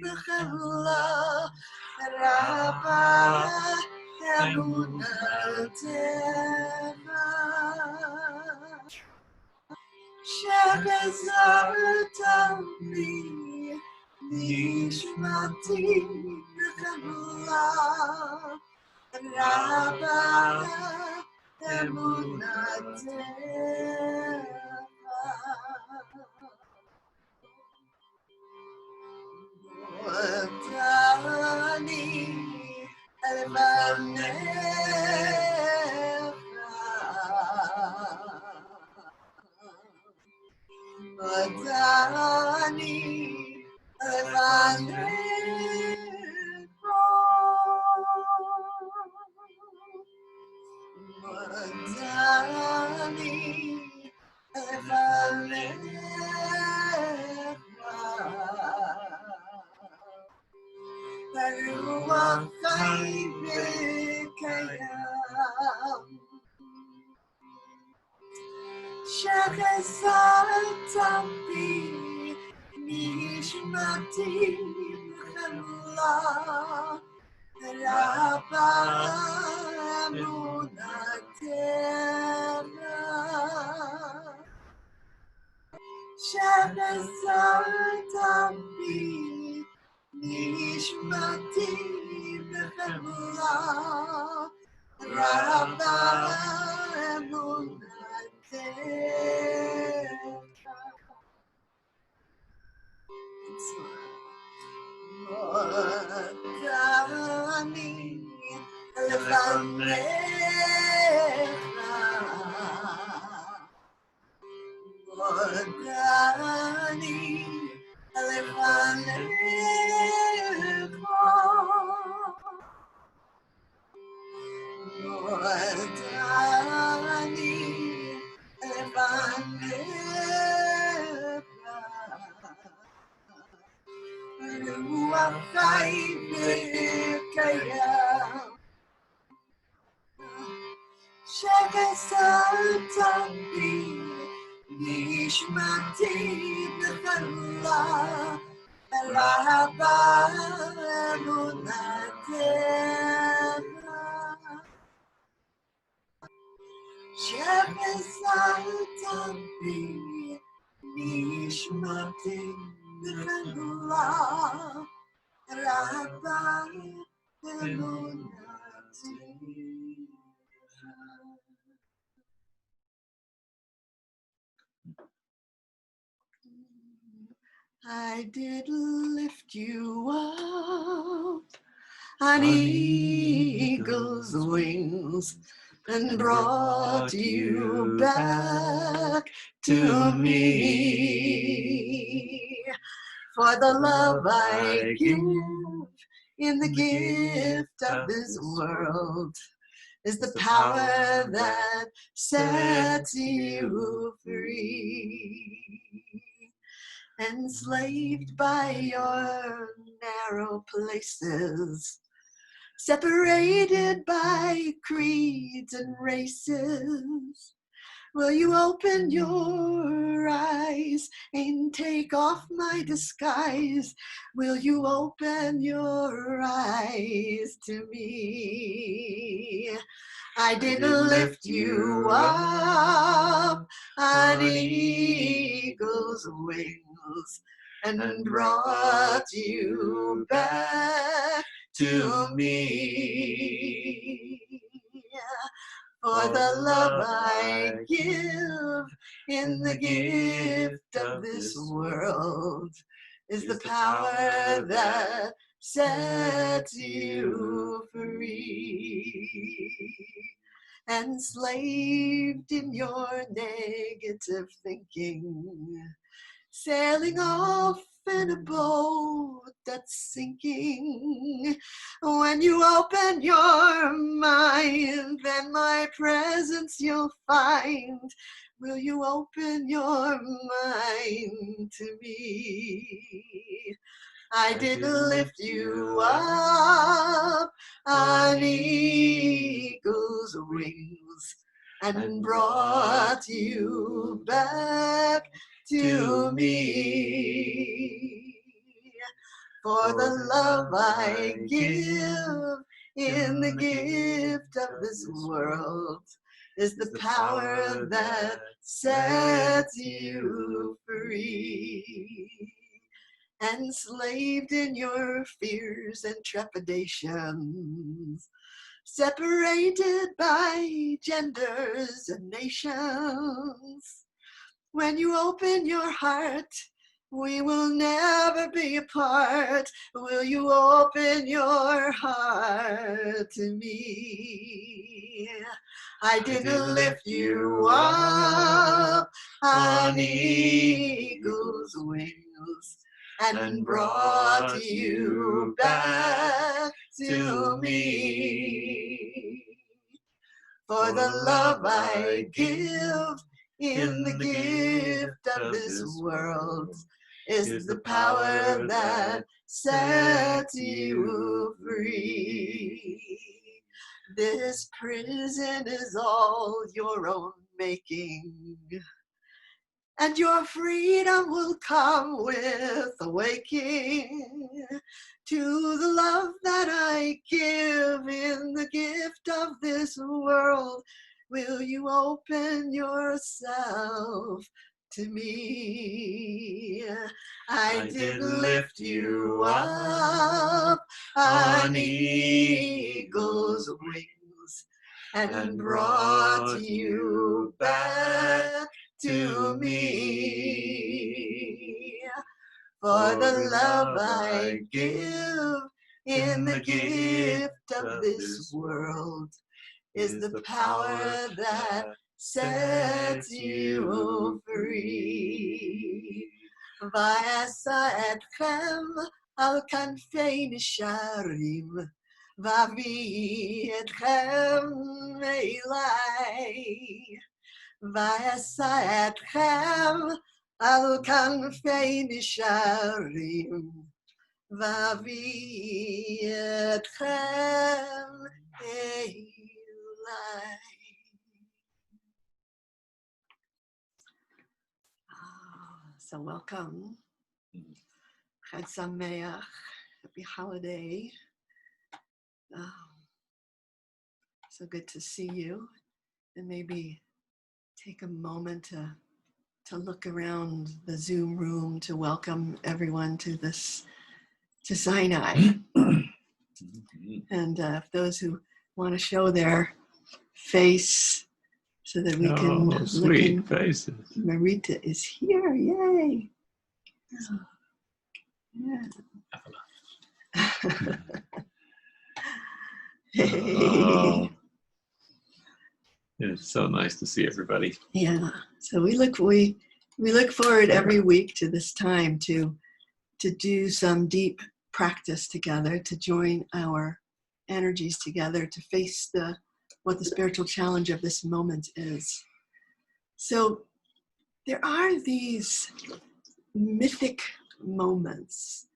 בחמלה רבה אמונתך שחזרת בי נשמתי בחמלה רבה אמונתך ודני לפניך ודני לפניך ודני לפניך הרוח חי וקיים שחזרת בי נשמתי בחמלה רבה אמונתך שחזרת בי נשמתי בחמלה רבה אמונתך ודני לפניך ודני לפניך ודני לפניך רוח חי וקיים שחזרת בי נשמתי בחמלה רבה אמונתך שחזרת בי נשמתי בחמלה רבה אמונתך I did lift you up on eagle's wings and brought you back to me. For the love I give in the gift of this world is the power that sets you free. Enslaved by your narrow places, separated by creeds and races, will you open your eyes and take off my disguise? Will you open your eyes to me? I didn't lift you up on eagle's wings and brought you back to me. For the love I give in the gift of this world is the power that sets you free. Enslaved in your negative thinking, sailing off in a boat that's sinking. When you open your mind, then my presence you'll find. Will you open your mind to me? I didn't lift you up on eagle's wings and brought you back to me. For the love I give in the gift of this world is the power that sets you free. Enslaved in your fears and trepidations, separated by genders and nations. When you open your heart, we will never be apart. Will you open your heart to me? I didn't lift you up on eagle's wings and brought you back to me. For the love I give in the gift of this world is the power that sets you free. This prison is all your own making, and your freedom will come with awaking to the love that I give in the gift of this world. Will you open yourself to me? I didn't lift you up on eagle's wings and brought you back to me. For the love I give in the gift of this world is the power that sets you free. Va'asa etchem al kanfei nisharim, vavi etchem elai. Va'asa etchem al kanfei nisharim, vavi etchem elai. So welcome. Chag Sameach. Happy holiday. So good to see you. And maybe take a moment to look around the Zoom room to welcome everyone to this, to Sinai. And if those who want to show their face so that we can look sweet in. faces. Marita is here, yay. Oh, yeah. Oh, it's so nice to see everybody. Yeah, so we look forward every week to this time to do some deep practice together, to join our energies together, to face what the spiritual challenge of this moment is. So there are these mythic moments,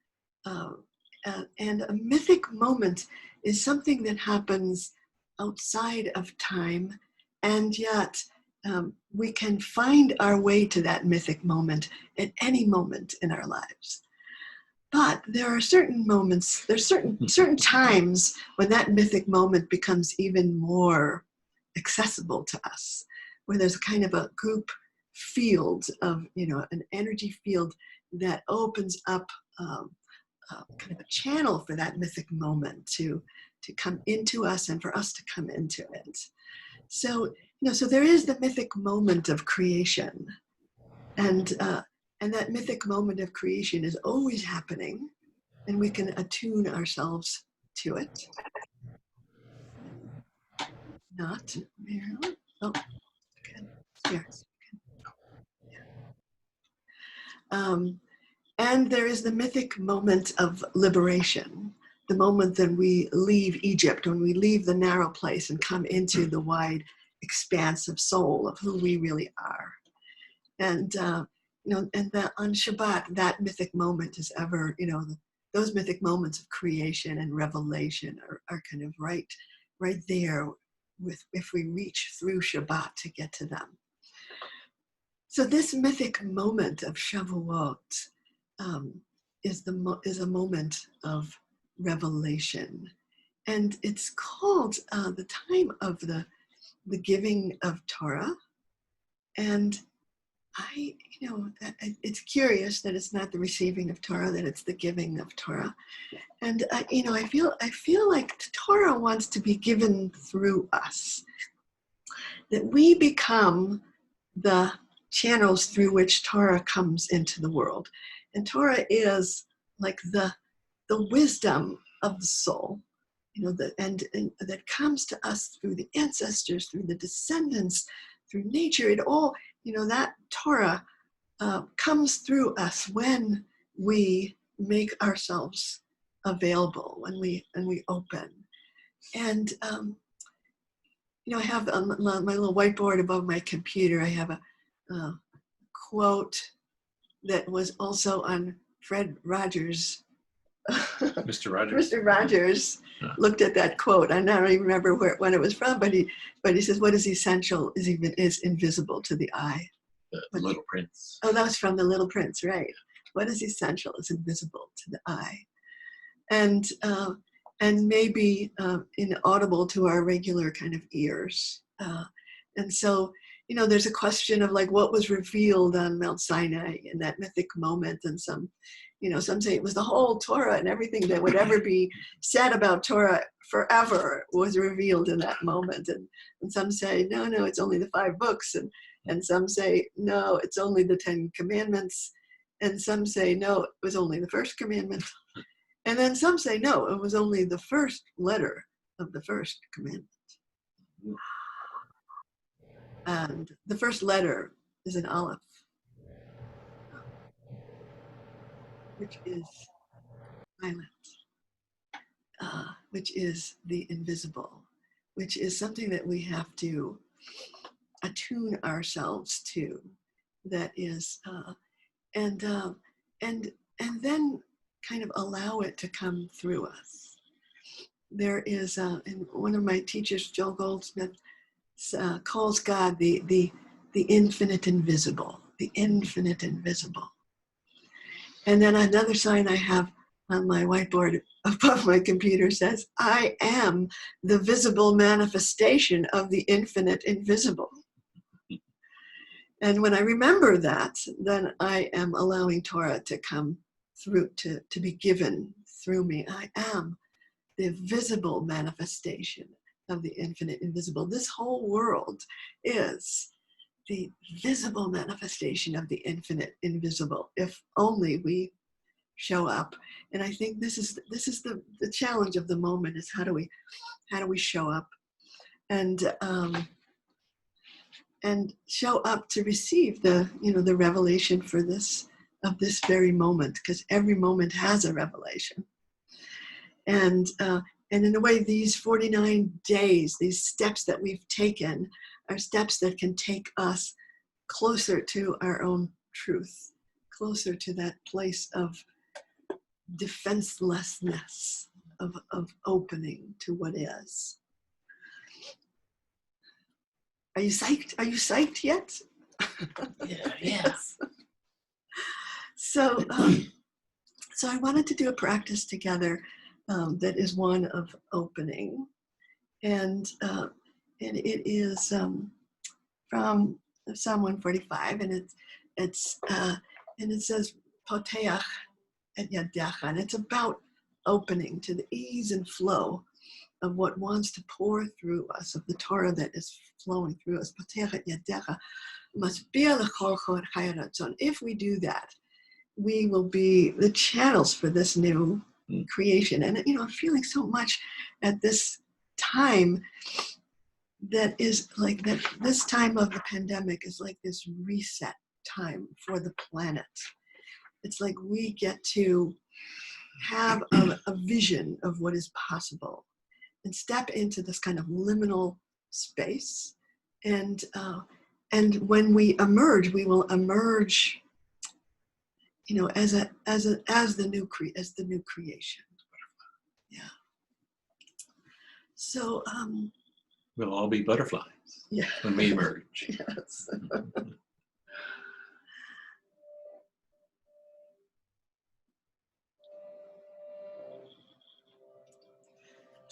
and a mythic moment is something that happens outside of time, and yet we can find our way to that mythic moment at any moment in our lives. But there are certain moments, there's certain times when that mythic moment becomes even more accessible to us, where there's kind of a group field of, an energy field that opens up kind of a channel for that mythic moment to come into us and for us to come into it. So, so there is the mythic moment of creation, and that mythic moment of creation is always happening, and we can attune ourselves to it. Not Marilyn. Oh, okay. Yes. And there is the mythic moment of liberation, the moment that we leave Egypt, when we leave the narrow place and come into the wide expanse of soul of who we really are. And on Shabbat, that mythic moment is ever, those mythic moments of creation and revelation are kind of right there if we reach through Shabbat to get to them. So this mythic moment of Shavuot is a moment of revelation, and it's called the time of the giving of Torah. And it's curious that it's not the receiving of Torah, that it's the giving of Torah. And I feel like Torah wants to be given through us, that we become the channels through which Torah comes into the world. And Torah is like the wisdom of the soul, and that comes to us through the ancestors, through the descendants, through nature. It all, that Torah comes through us when we make ourselves available, when we open. And I have on my little whiteboard above my computer, I have a quote that was also on Fred Rogers. Mr. Rogers. Mr. Rogers looked at that quote. I don't even remember when it was from, but he says, "What is essential is invisible to the eye." The Little Prince. Oh, that was from The Little Prince, right? What is essential is invisible to the eye, and maybe inaudible to our regular kind of ears. And so, there's a question of like what was revealed on Mount Sinai in that mythic moment, and some say it was the whole Torah, and everything that would ever be said about Torah forever was revealed in that moment. And some say, no, it's only the 5 books. And some say, no, it's only the 10 commandments. And some say, no, it was only the first commandment. And then some say, no, it was only the first letter of the first commandment. And the first letter is an aleph, which is silent, which is the invisible, which is something that we have to attune ourselves to. That is, and then kind of allow it to come through us. There is, and one of my teachers, Joel Goldsmith, calls God the infinite invisible, the infinite invisible. And then another sign I have on my whiteboard above my computer says, I am the visible manifestation of the infinite invisible. And when I remember that, then I am allowing Torah to come through, to be given through me. I am the visible manifestation of the infinite invisible. This whole world is the visible manifestation of the infinite invisible, if only we show up. And I think this is the challenge of the moment, is how do we show up and show up to receive the revelation for this very moment, because every moment has a revelation. And in a way, these 49 days, these steps that we've taken, are steps that can take us closer to our own truth, closer to that place of defenselessness, of opening to what is. Are you psyched? Are you psyched yet? Yes. So I wanted to do a practice together that is one of opening, and it is from Psalm 145, and it says Poteach et yadecha, and it's about opening to the ease and flow of what wants to pour through us, of the Torah that is flowing through us. Poteach et yadecha, masbir lechol chod chai ratzon. If we do that, we will be the channels for this new creation. And I'm feeling so much at this time that is like that. This time of the pandemic is like this reset time for the planet. It's like we get to have a vision of what is possible and step into this kind of liminal space. And when we emerge, we will emerge, as the new creation. Yeah. So We'll all be butterflies when we emerge. Yes.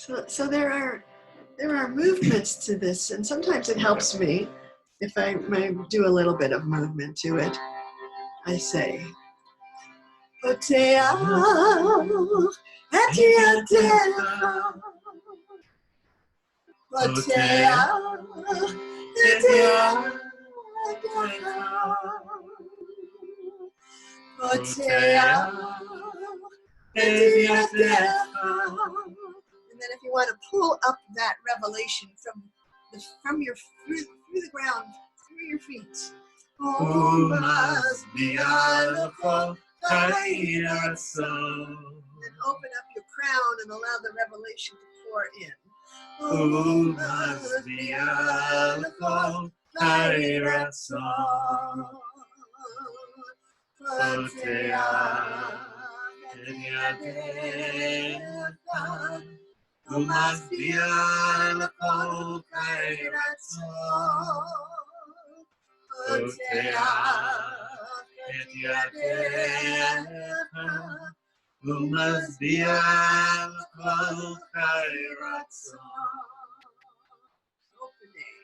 So there are movements to this, and sometimes it helps me if I do a little bit of movement to it. I say, Otea, Etia Deha, Otea, Etia Deha, Otea, Etia Deha. And then if you want to pull up that revelation from your through the ground, through your feet. Who must be alcohol, Kaira so. Then open up your crown and allow the revelation to pour in. Who must be alcohol, Kaira so. Who must be alcohol, Kaira so. Who must be alcohol, Kairatso. Opening.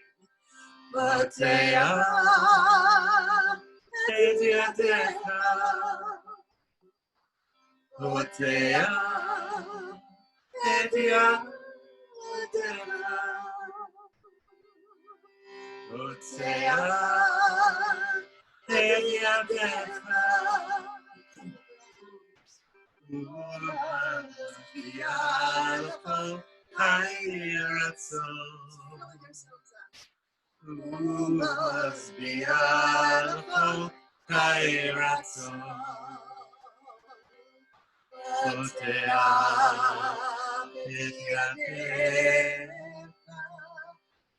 Otea, Etia, Who must be alcohol, Kairatso. Who must be alcohol, Kairatso. Otea, Etia,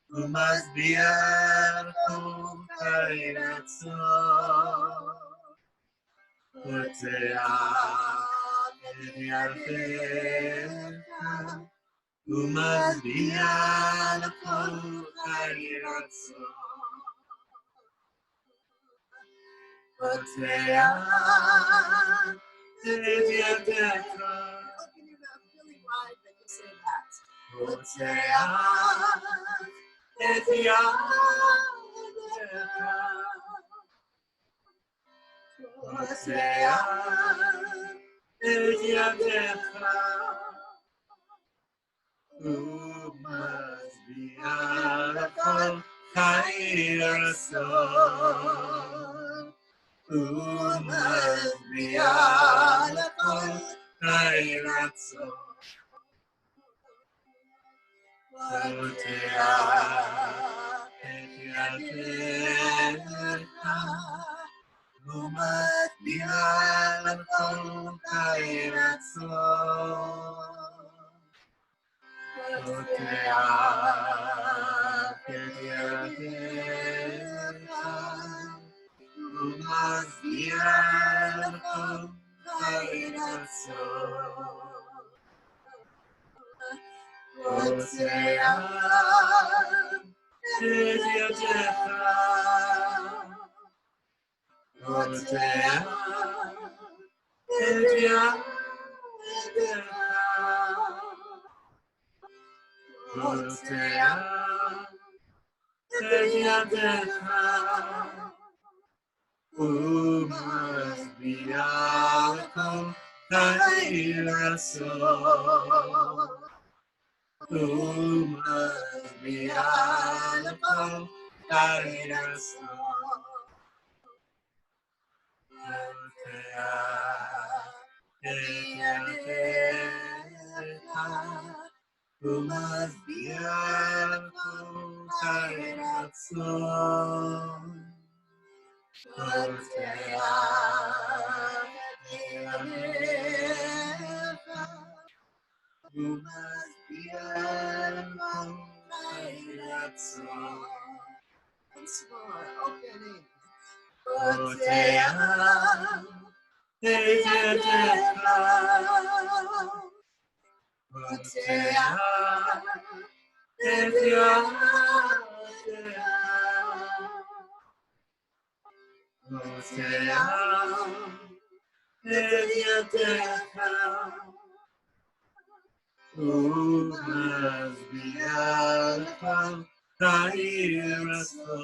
who must be alcohol, Kairatso. Otea, who must be alcohol, Kairatso. Otea, Open your mouth really wide when you say that. Otea, Etia, Otea, Etia, who must be alcohol, Kairatso. Who must be alcohol, Kairatso. Otea, Etia, who must be alcohol, Kairatso. Otea, who must be alcohol, Kairatso. Otea, Otea, Etia, Otea, who must be alcohol, Kairatso. Who must be alcohol, Kairatso. Who must be alcohol, Kairatso. Who must be alcohol, Kairatso. Once more, opening. Otea, Etia, Otea, Etia, Otea, Etia, Umas biarpang kairaso.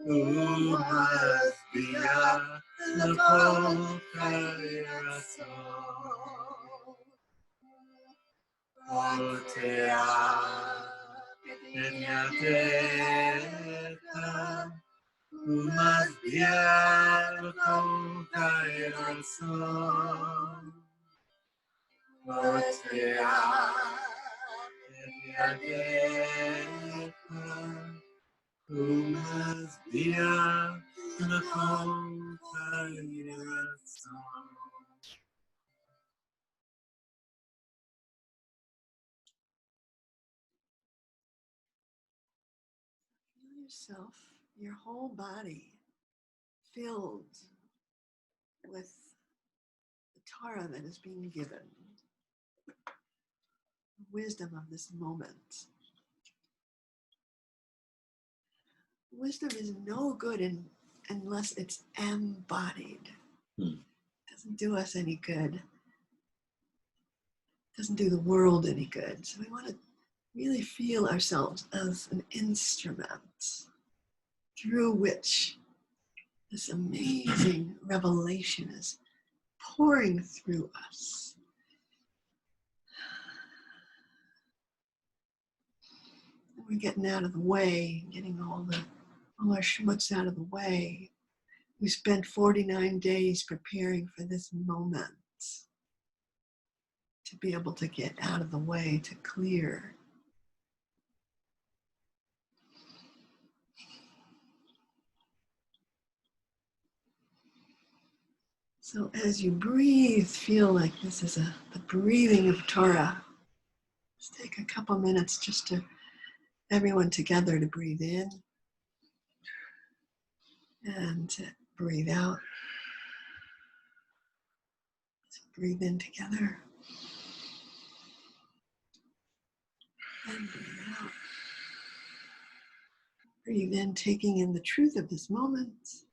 Umas biarpang kairaso. Otea penyateta. Umas biarpang kairaso. Otea penyateta. Umas biarpang kairaso. Feel yourself, your whole body filled with the Torah that is being given, the wisdom of this moment. Wisdom is no good unless it's embodied. It doesn't do us any good. It doesn't do the world any good. So we want to really feel ourselves as an instrument through which this amazing revelation is pouring through us. And we're getting out of the way, getting all our schmutz out of the way. We spent 49 days preparing for this moment to be able to get out of the way, to clear. So as you breathe, feel like this is the breathing of Torah. Let's take a couple minutes just to everyone together to breathe in and to breathe out. So breathe in together and breathe out. Breathe in, taking in the truth of this moment.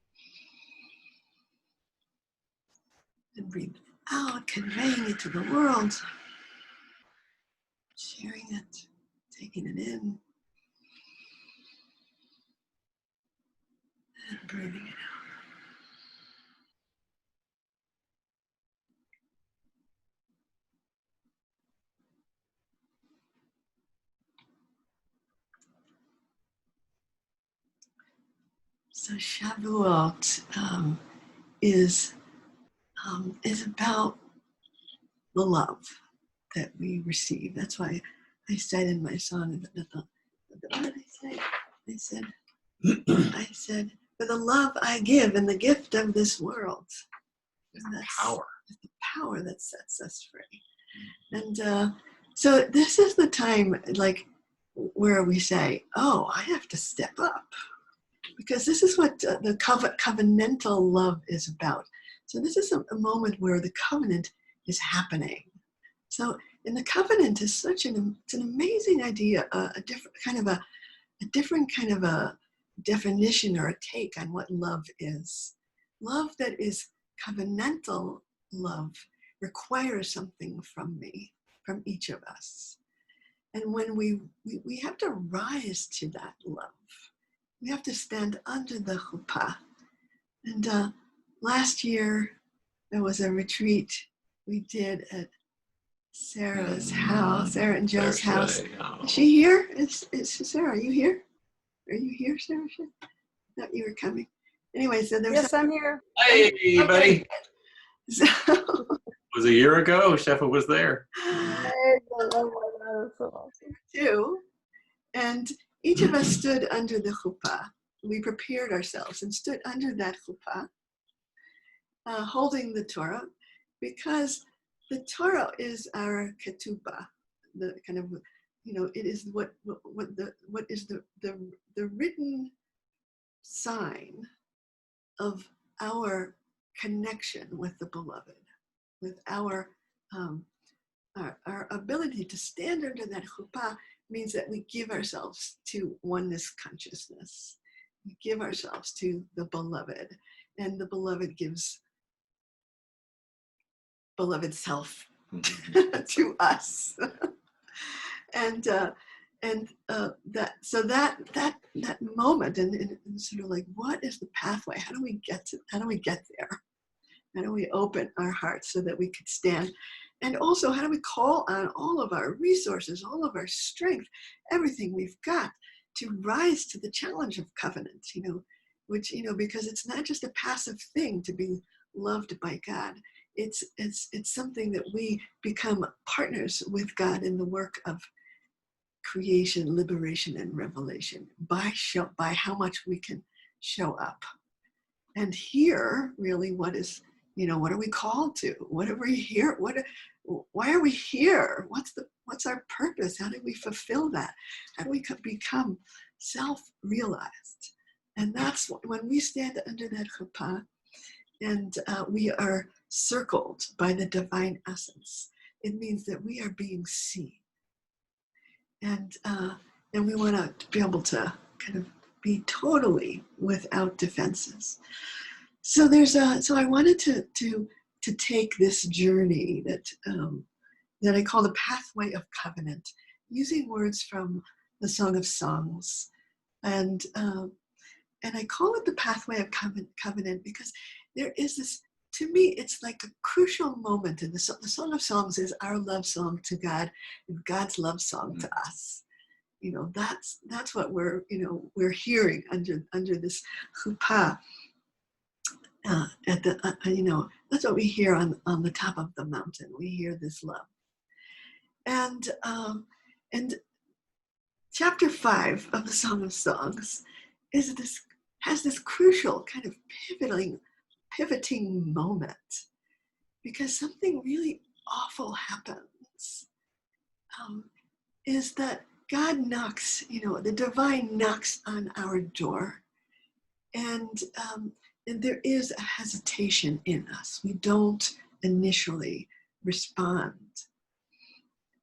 And breathe out, conveying it to the world. Sharing it, taking it in. And breathing it out. So Shavuot is about the love that we receive. That's why I said in my song, what did I say? I said, for the love I give and the gift of this world. It's the power. It's the power that sets us free. And so this is the time, like, where we say, oh, I have to step up. Because this is what the covenantal love is about. So this is a moment where the covenant is happening. So in the covenant is it's an amazing idea, a different kind of a definition or a take on what love is. Love that is covenantal love requires something from me, from each of us. And when we have to rise to that love, we have to stand under the chuppah. And last year, there was a retreat we did at Sarah's house, Sarah and Joe's house. Is she here? Is Sarah, are you here? Are you here, Sarah? I thought you were coming. Anyway, so there's... Yes, I'm here. Hey, okay. buddy. So, it was a year ago. Shefa was there. Too. And each of us stood under the chuppah. We prepared ourselves and stood under that chuppah, holding the Torah, because the Torah is our ketubah, the kind of, it is what is the written sign of our connection with the beloved, with our ability to stand under that chuppah means that we give ourselves to oneness consciousness. We give ourselves to the beloved, and the beloved gives beloved self to us. and that moment, and sort of like, what is the pathway? How do we get there? How do we open our hearts so that we could stand? And also, how do we call on all of our resources, all of our strength, everything we've got to rise to the challenge of covenant, which, because it's not just a passive thing to be loved by God. It's something that we become partners with God in the work of creation, liberation, and revelation by how much we can show up. And here, really, what are we called to? What are we here? Why are we here? What's our purpose? How do we fulfill that? How do we become self-realized? And that's when we stand under that chuppah, and we are circled by the divine essence. It means that we are being seen, and we want to be able to kind of be totally without defenses. So so I wanted to take this journey that I call the pathway of covenant, using words from the Song of Songs, and I call it the pathway of covenant because there is this. To me, it's like a crucial moment in the Song of Songs is our love song to God and God's love song to us. That's what we're hearing under this chuppah. That's what we hear on the top of the mountain. We hear this love, and chapter 5 of the Song of Songs has this crucial kind of pivoting moment, because something really awful happens. Is that God knocks, the divine knocks on our door, and there is a hesitation in us. We don't initially respond.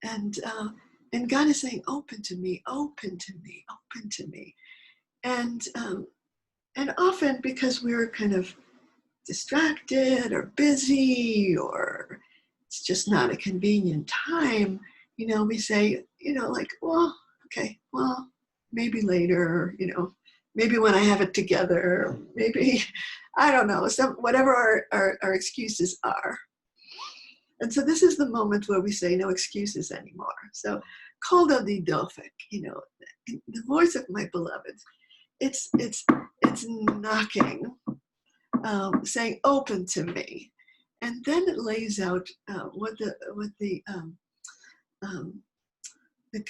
And God is saying, open to me, open to me, open to me. And often because we're kind of distracted or busy, or it's just not a convenient time, we say, well, okay, well, maybe later, maybe when I have it together, maybe, I don't know, whatever our excuses are. And so this is the moment where we say no excuses anymore. So, Kolda di Dofik, the voice of my beloved, it's knocking, saying, open to me. And then it lays out what the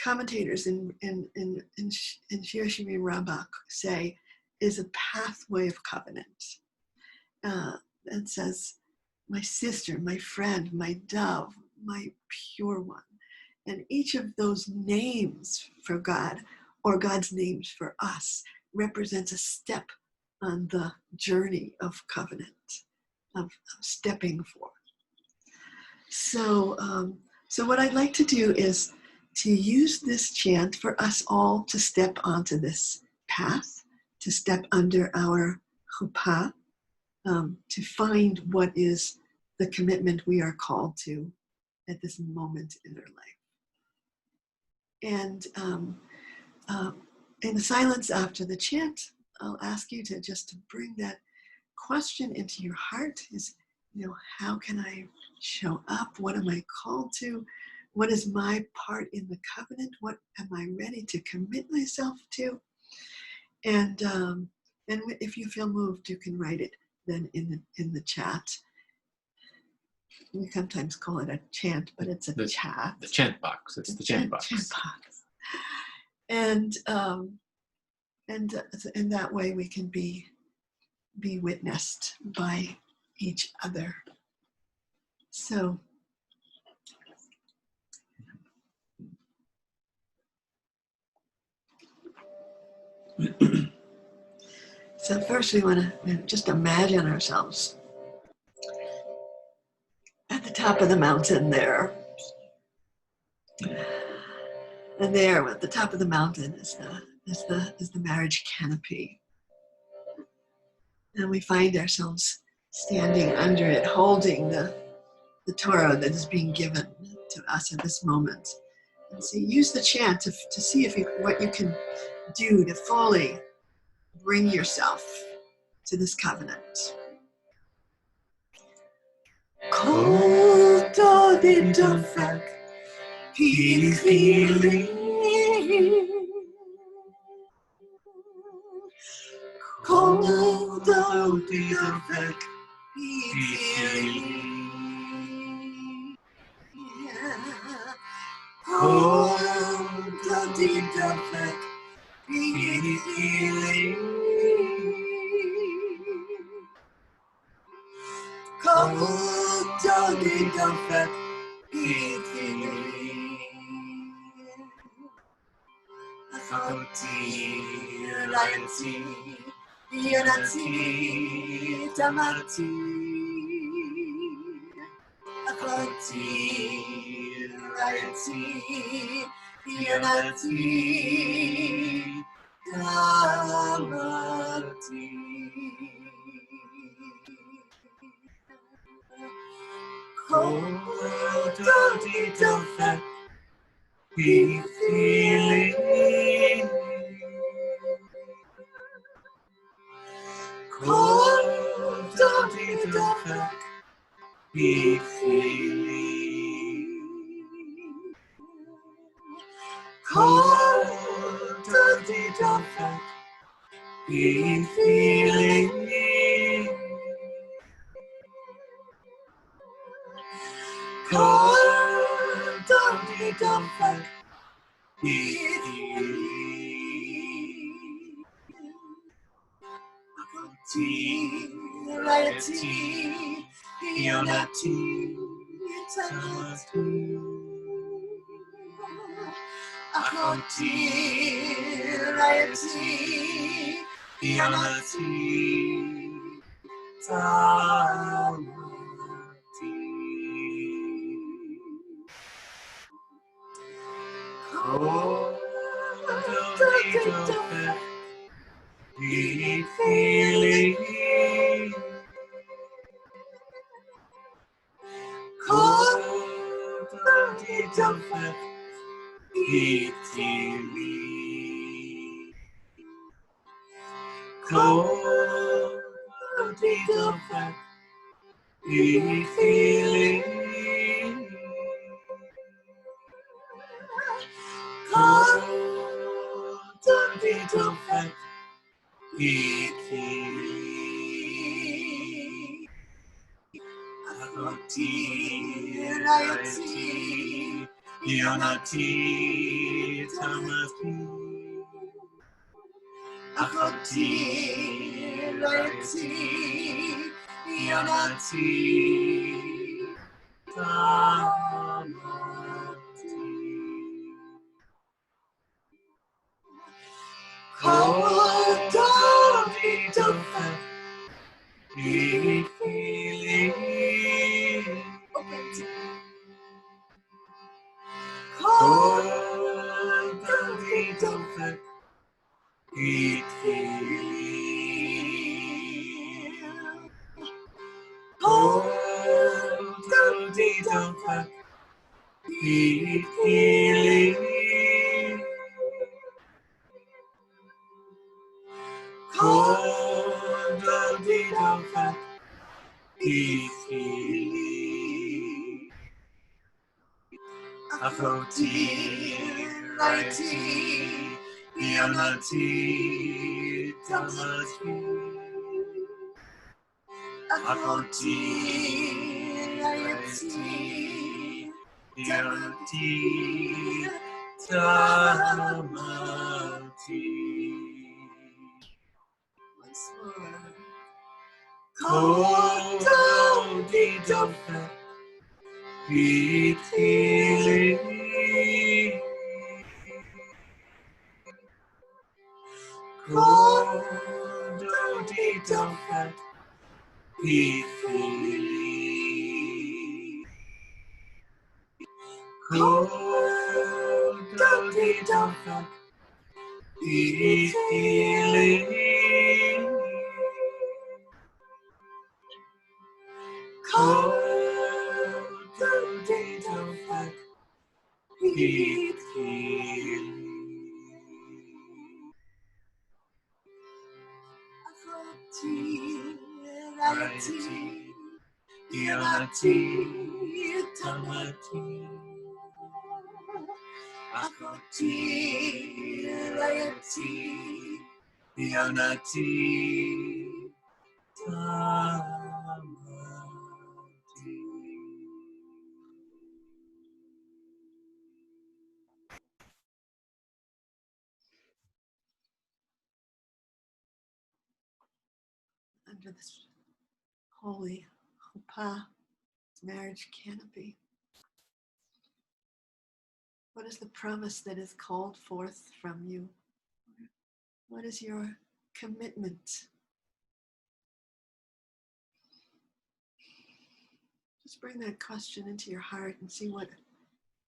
commentators in Shir Shiri Rabbah say is a pathway of covenant. It says, my sister, my friend, my dove, my pure one. And each of those names for God, or God's names for us, represents a step on the journey of covenant, of stepping forth. So what I'd like to do is to use this chant for us all to step onto this path, to step under our chuppah, to find what is the commitment we are called to at this moment in our life. And in the silence after the chant, I'll ask you to bring that question into your heart is, how can I show up? What am I called to? What is my part in the covenant? What am I ready to commit myself to? And if you feel moved, you can write it then in the chat. We sometimes call it a chant, but it's a chat. The chant box. It's the chant box. Chant box. And that way we can be witnessed by each other. So first we want to just imagine ourselves at the top of the mountain there. And there at the top of the mountain is the marriage canopy. And we find ourselves standing under it, holding the the Torah that is being given to us at this moment. And so use the chant to see what you can do to fully bring yourself to this covenant. Koto di dofak pifili Koto di dofak pifili Koto di dofak pifili Koto di dofak pifili Akoti rayati Yonati tamati Akoti rayati Yonati tamati Koto di dofak pifili Koto di dofak pifili Koto di dofak pifili Koto di dofak pifili Akoti rayati Yonati tamati Akoti rayati Yonati tamati Koto di dofak pifili Koto di dofak pifili Koto di dofak pifili Koto di dofak pifili Akoti rayati Yonati tamati Akoti rayati Yonati tamati Koto di dofak pifili Koto di dofak pifili Koto di dofak pifili Koto di dofak pifili Akoti rayati Yonati tamati Akoti rayati Yonati tamati Once more. Koto di dofak pifili Koto di dofak pifili Koto di dofak pifili Koto keep healing. Yonati, Tamati, Akoti, Layati, Yonati, Tamati. Under this holy chuppah, marriage canopy, what is the promise that is called forth from you? What is your commitment? Just bring that question into your heart and see what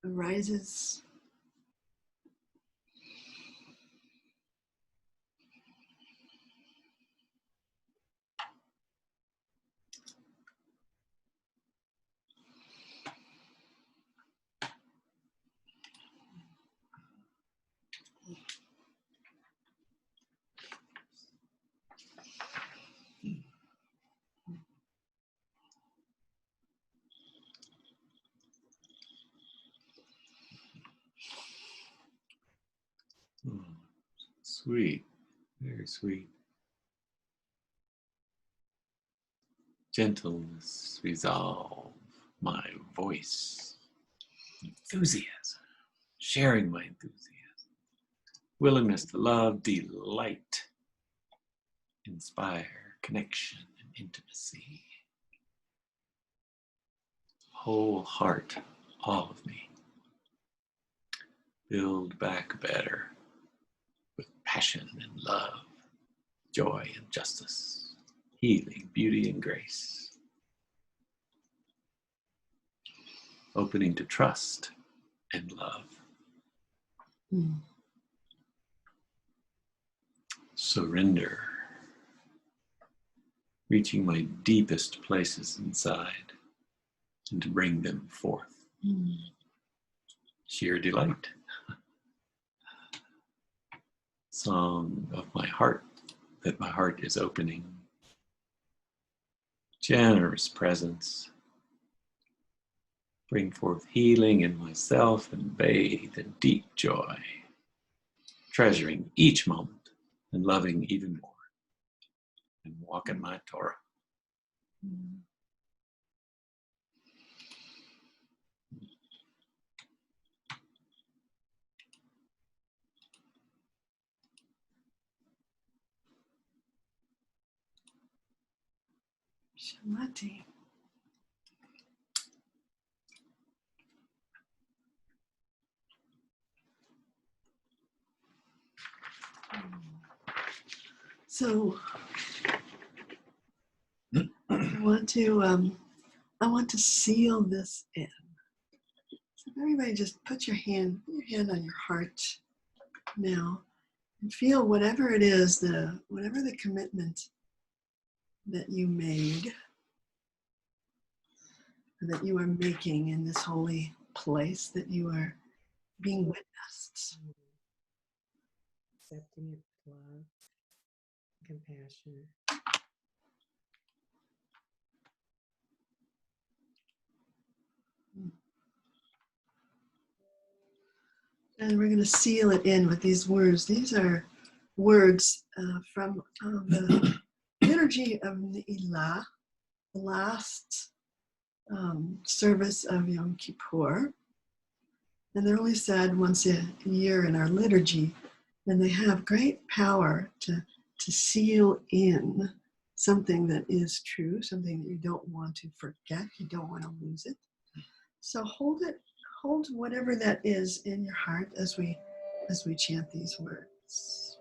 arises. Oh, sweet, very sweet. Gentleness, resolve, my voice, enthusiasm, sharing my enthusiasm, willingness to love, delight, inspire, connection, and intimacy. Whole heart, all of me. Build back better with passion and love, joy and justice, healing, beauty and grace. Opening to trust and love. Surrender. Reaching my deepest places inside and to bring them forth. Sheer delight. Song of my heart, that my heart is opening. Generous presence. Bring forth healing in myself and bathe in deep joy. Treasuring each moment and loving even more. And walking my Torah. Shamati. So I want to seal this in. So everybody just put your hand on your heart now and feel whatever it is, whatever the commitment that you made, that you are making in this holy place, that you are being witnessed. Accepting it with love, compassion. And we're going to seal it in with these words. These are words from the liturgy of Ne'ilah, the last service of Yom Kippur. And they're only said once a year in our liturgy. And they have great power to seal in something that is true, something that you don't want to forget, you don't want to lose it. So hold whatever that is in your heart as we chant these words.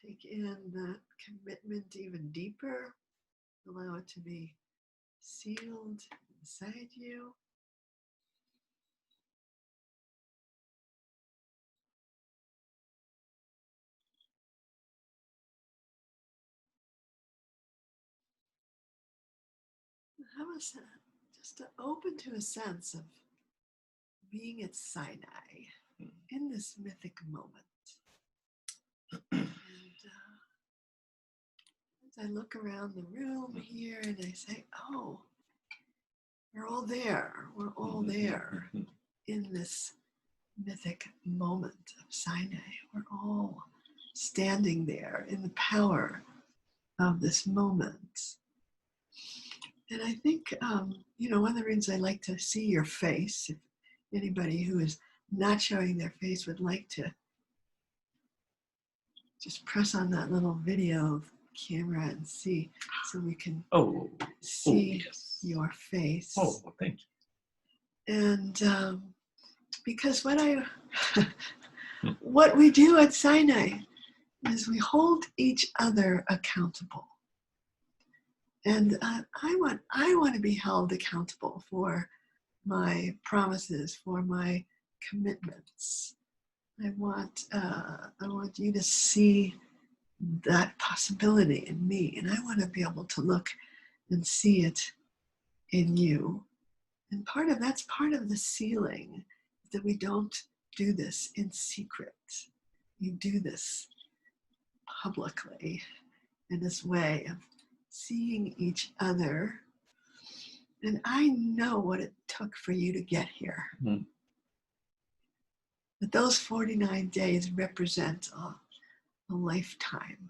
Take in that commitment even deeper. Allow it to be sealed inside you. Have a sense, just to open to a sense of being at Sinai in this mythic moment. And as I look around the room here and I say, oh, we're all there. We're all there in this mythic moment of Sinai. We're all standing there in the power of this moment. And I think, one of the reasons I like to see your face, if anybody who is not showing their face would like to just press on that little video camera and see, so we can see yes. your face. Oh, thank you. And because what we do at Sinai is we hold each other accountable. And I want to be held accountable for my promises, for my commitments. I want you to see that possibility in me, and I want to be able to look and see it in you. And that's part of the sealing, that we don't do this in secret. We do this publicly in this way of seeing each other. And I know what it took for you to get here. Mm-hmm. But those 49 days represent a lifetime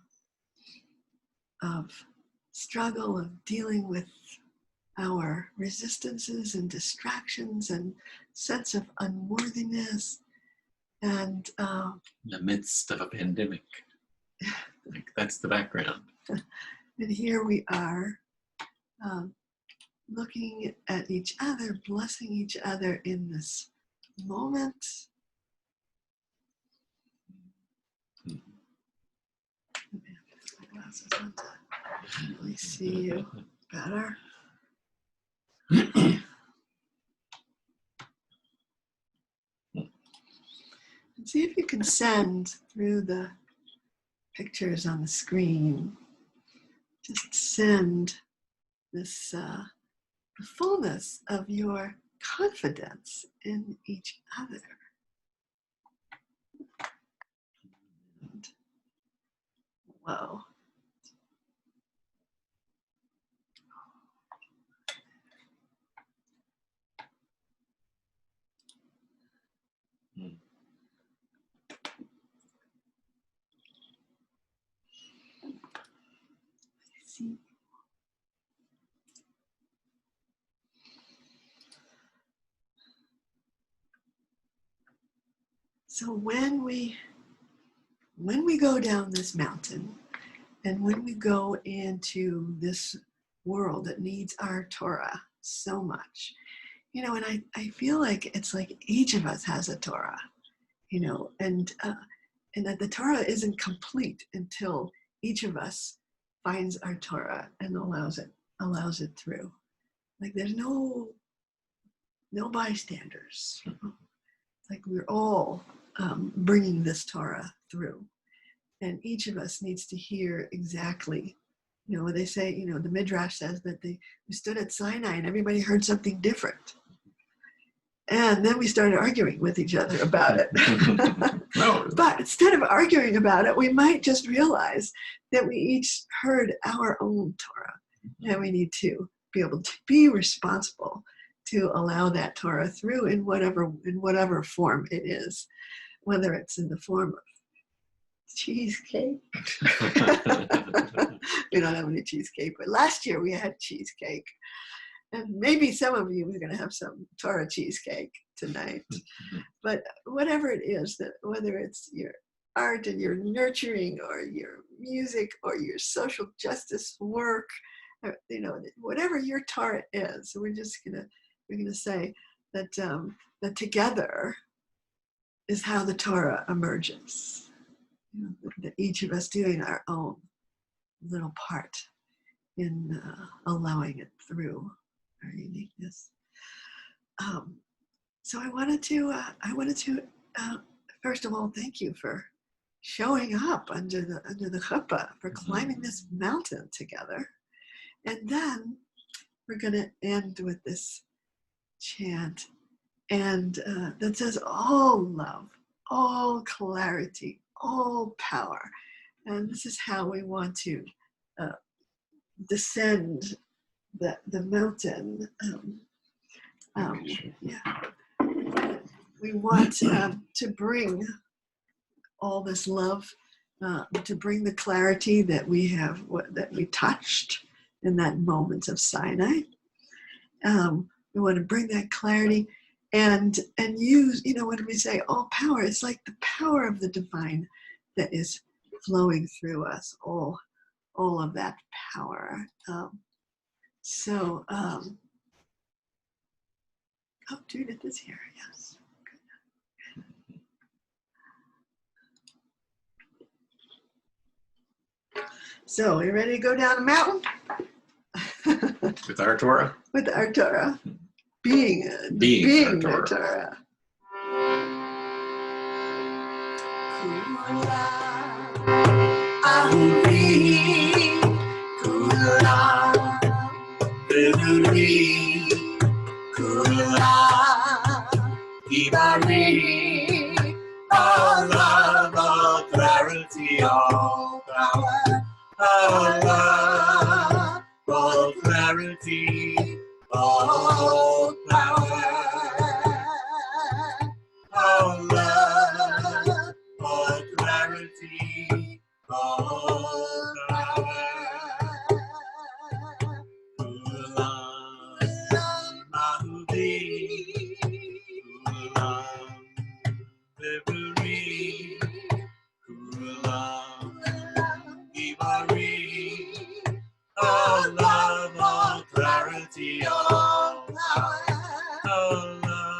of struggle, of dealing with our resistances and distractions and sense of unworthiness. And in the midst of a pandemic. That's the background. And here we are, looking at each other, blessing each other in this moment. My glasses on to really see you better. And see if you can send through the pictures on the screen, just send this the fullness of your confidence in each other. And, whoa. See. So when we go down this mountain, and when we go into this world that needs our Torah so much, and I feel like it's like each of us has a Torah, and that the Torah isn't complete until each of us finds our Torah and allows it through. Like there's no bystanders. It's like we're all bringing this Torah through, and each of us needs to hear exactly. What they say. The Midrash says that we stood at Sinai and everybody heard something different. And then we started arguing with each other about it. But instead of arguing about it, we might just realize that we each heard our own Torah. And we need to be able to be responsible to allow that Torah through in whatever form it is, whether it's in the form of cheesecake. We don't have any cheesecake, but last year we had cheesecake. And maybe some of you are going to have some Torah cheesecake tonight. But whatever it is, that whether it's your art and your nurturing or your music or your social justice work, or, whatever your Torah is, we're gonna say that that together is how the Torah emerges. That each of us doing our own little part in allowing it through our uniqueness. So I wanted to first of all thank you for showing up under the chuppah, for climbing this mountain together, and then we're going to end with this chant, and that says all love, all clarity, all power, and this is how we want to descend the mountain. We want to bring all this love, to bring the clarity that we have, that we touched in that moment of Sinai. We want to bring that clarity and use, when we say all power, it's like the power of the divine that is flowing through us, all of that power. Judith is here, yes. So, are you ready to go down the mountain? With our Torah? With our Torah. Being our Torah. All love, all clarity, all power. All love, all clarity, all power. All love, all clarity, all power. All love, all clarity, all power. All love, all clarity, all power. All love, all clarity,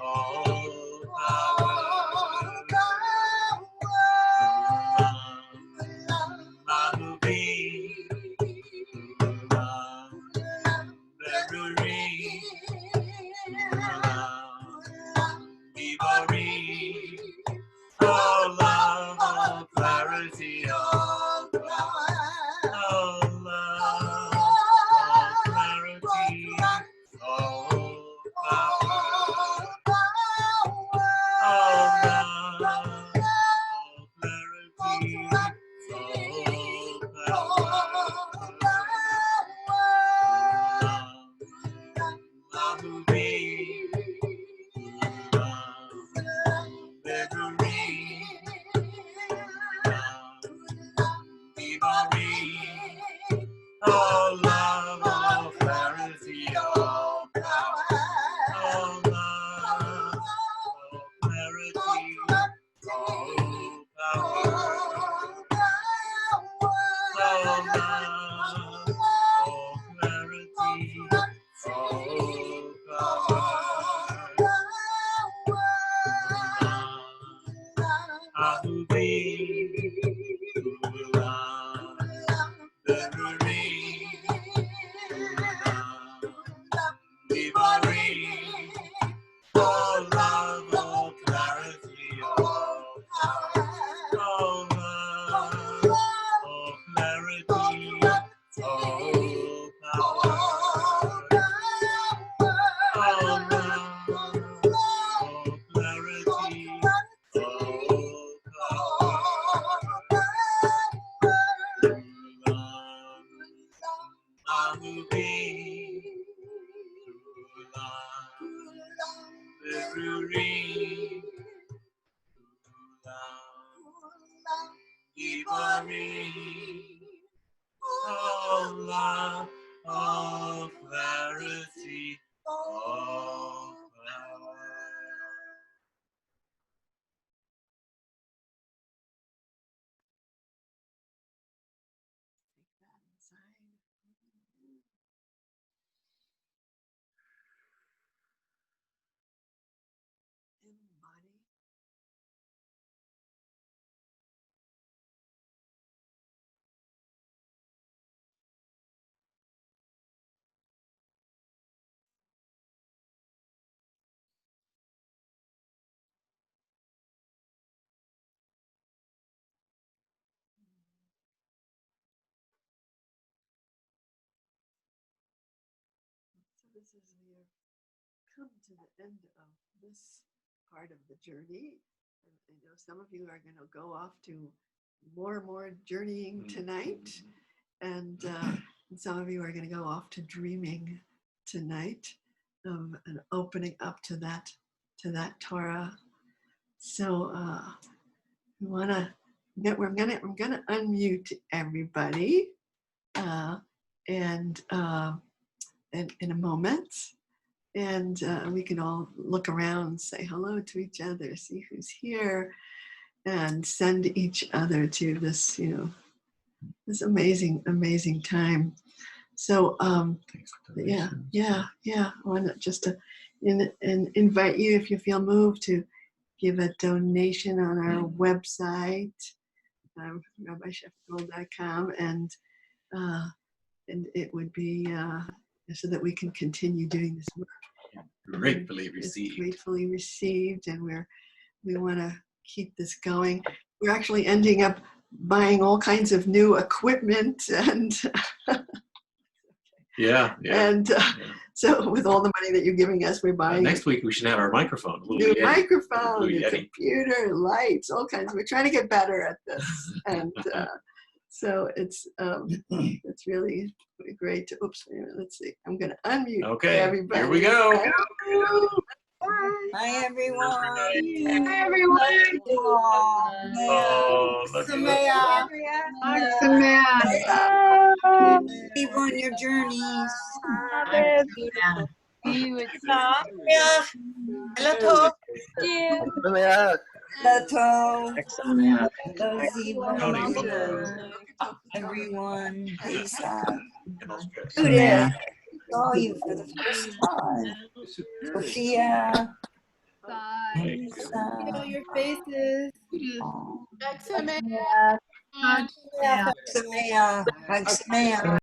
all all love, all clarity, all power. All love, all clarity, all power. All love, all clarity, all love, all clarity, all power. All love, all clarity, all power. All love, all clarity, all power. All love, all clarity, all power. All love, all clarity, all power. All love, all clarity, all clarity, all power. Take that inside. In the body. So this is we have come to the end of this part of the journey. And I know some of you are going to go off to more journeying tonight, and some of you are going to go off to dreaming tonight and opening up to that Torah. So we want to. I'm gonna unmute everybody, and in a moment, and we can all look around, say hello to each other, see who's here, and send each other to this, this amazing time. So yeah. I want just to invite you, if you feel moved, to give a donation on our website, rabbichefgold.com, and it would be so that we can continue doing this work. Gratefully received. It's gratefully received, and we want to keep this going. We're actually ending up buying all kinds of new equipment, and so with all the money that you're giving us, we're buying. Next week we should have our microphone. New microphone, new computer, lights, all kinds. We're trying to get better at this, and so it's really great to. Oops, let's see. I'm going to unmute everybody. Here we go. Hi everyone. Hi everyone. Keep on your journeys. Hello. Everyone, peace out. Judith, saw you for the first time. Sophia. Feel your faces. Hug Samaya.